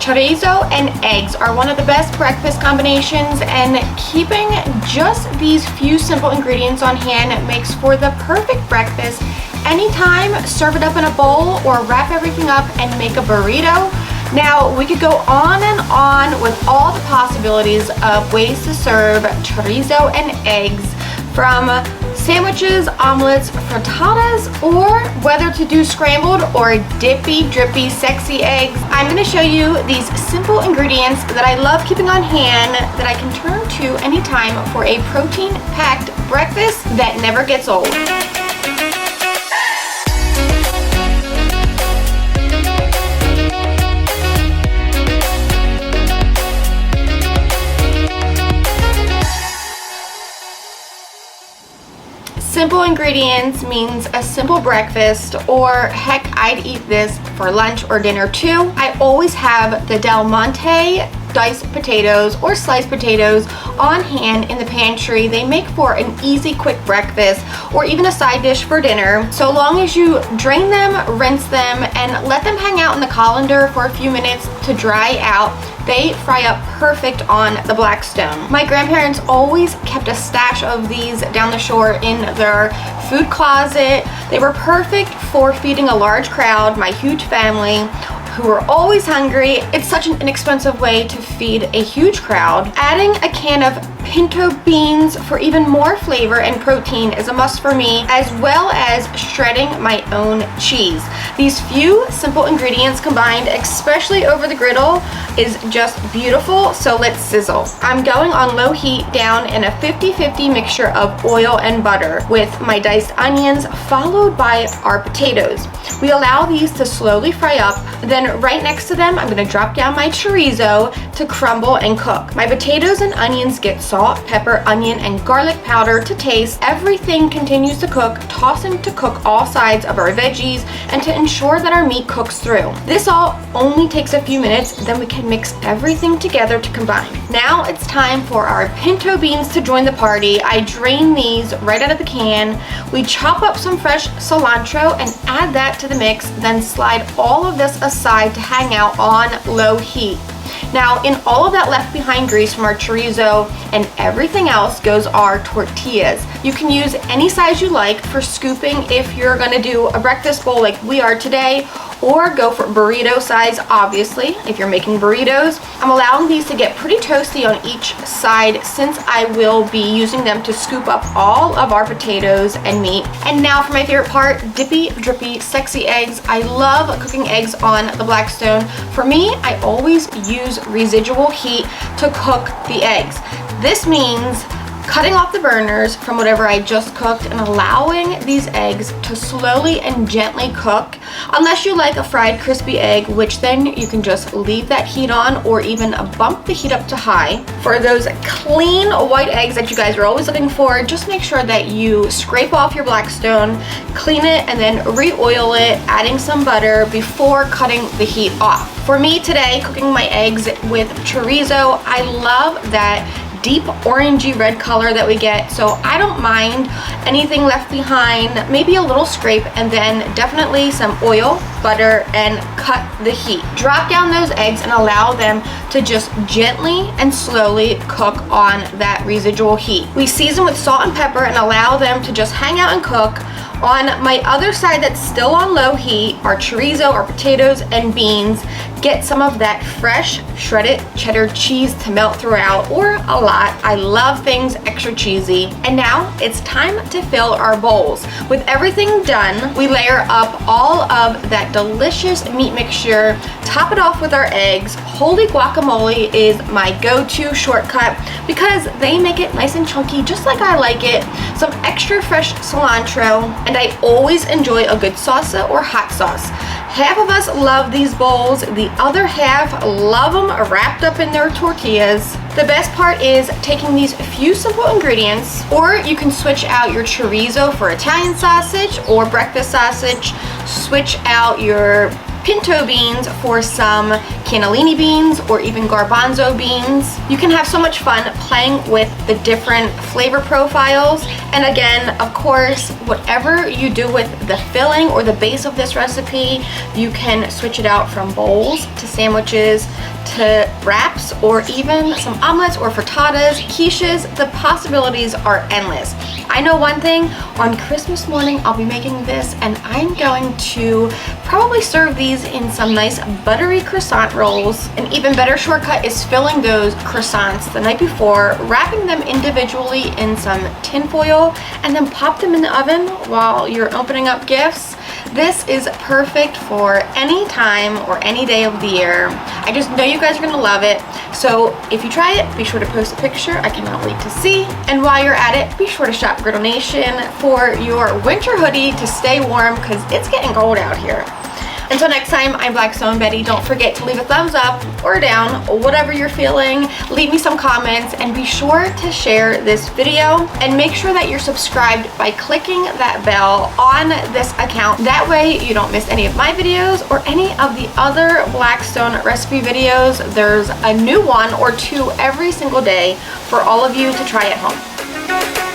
Chorizo and eggs are one of the best breakfast combinations, and keeping just these few simple ingredients on hand makes for the perfect breakfast. Anytime, serve it up in a bowl or wrap everything up and make a burrito. Now, we could go on and on with all the possibilities of ways to serve chorizo and eggs, from sandwiches, omelets, frittatas, or whether to do scrambled or dippy, drippy, sexy eggs. I'm going to show you these simple ingredients that I love keeping on hand that I can turn to anytime for a protein-packed breakfast that never gets old. Simple ingredients means a simple breakfast, or heck, I'd eat this for lunch or dinner too. I always have the Del Monte diced potatoes or sliced potatoes on hand in the pantry. They make for an easy, quick breakfast or even a side dish for dinner, so long as you drain them, rinse them, and let them hang out in the colander for a few minutes to dry out. They fry up perfect on the Blackstone. My grandparents always kept a stash of these down the shore in their food closet. They were perfect for feeding a large crowd, my huge family, who are always hungry. It's such an inexpensive way to feed a huge crowd. Adding a can of pinto beans for even more flavor and protein is a must for me, as well as shredding my own cheese. These few simple ingredients combined, especially over the griddle, is just beautiful, so let's sizzle. I'm going on low heat down in a 50-50 mixture of oil and butter with my diced onions, followed by our potatoes. We allow these to slowly fry up, then right next to them, I'm gonna drop down my chorizo to crumble and cook. My potatoes and onions get salt, pepper, onion, and garlic powder to taste. Everything continues to cook, tossing to cook all sides of our veggies and to ensure that our meat cooks through. This all only takes a few minutes, then we can mix everything together to combine. Now it's time for our pinto beans to join the party. I drain these right out of the can. We chop up some fresh cilantro and add that to the mix, then slide all of this aside to hang out on low heat. Now, in all of that left behind grease from our chorizo and everything else goes our tortillas. You can use any size you like for scooping if you're gonna do a breakfast bowl like we are today, or go for burrito size, obviously, if you're making burritos. I'm allowing these to get pretty toasty on each side since I will be using them to scoop up all of our potatoes and meat. And now for my favorite part, dippy, drippy, sexy eggs. I love cooking eggs on the Blackstone. For me, I always use residual heat to cook the eggs. This means cutting off the burners from whatever I just cooked and allowing these eggs to slowly and gently cook, unless you like a fried crispy egg, which then you can just leave that heat on or even bump the heat up to high. For those clean white eggs that you guys are always looking for, just make sure that you scrape off your Blackstone, clean it, and then re-oil it, adding some butter before cutting the heat off. For me today, cooking my eggs with chorizo, I love that deep orangey red color that we get, so I don't mind anything left behind, maybe a little scrape, and then definitely some oil, butter, and cut the heat. Drop down those eggs and allow them to just gently and slowly cook on that residual heat. We season with salt and pepper and allow them to just hang out and cook. On my other side that's still on low heat, our chorizo, our potatoes, and beans get some of that fresh shredded cheddar cheese to melt throughout, or a lot. I love things extra cheesy. And now it's time to fill our bowls. With everything done, we layer up all of that delicious meat mixture, top it off with our eggs. Holy guacamole is my go-to shortcut because they make it nice and chunky just like I like it. Some extra fresh cilantro, and I always enjoy a good salsa or hot sauce. Half of us love these bowls, the other half love them wrapped up in their tortillas. The best part is taking these few simple ingredients, or you can switch out your chorizo for Italian sausage or breakfast sausage, switch out your pinto beans for some cannellini beans or even garbanzo beans. You can have so much fun playing with the different flavor profiles. And again, of course, whatever you do with the filling or the base of this recipe, you can switch it out from bowls to sandwiches to wraps or even some omelets or frittatas, quiches. The possibilities are endless. I know one thing, on Christmas morning I'll be making this, and I'm going to probably serve these in some nice buttery croissant rolls. An even better shortcut is filling those croissants the night before, wrapping them individually in some tin foil, and then pop them in the oven while you're opening up gifts. This is perfect for any time or any day of the year. I just know you guys are gonna love it. So if you try it, be sure to post a picture. I cannot wait to see. And while you're at it, be sure to shop Griddle Nation for your winter hoodie to stay warm, because it's getting cold out here. Until next time, I'm Blackstone Betty. Don't forget to leave a thumbs up or down, whatever you're feeling. Leave me some comments, and be sure to share this video, and make sure that you're subscribed by clicking that bell on this account. That way you don't miss any of my videos or any of the other Blackstone recipe videos. There's a new one or two every single day for all of you to try at home.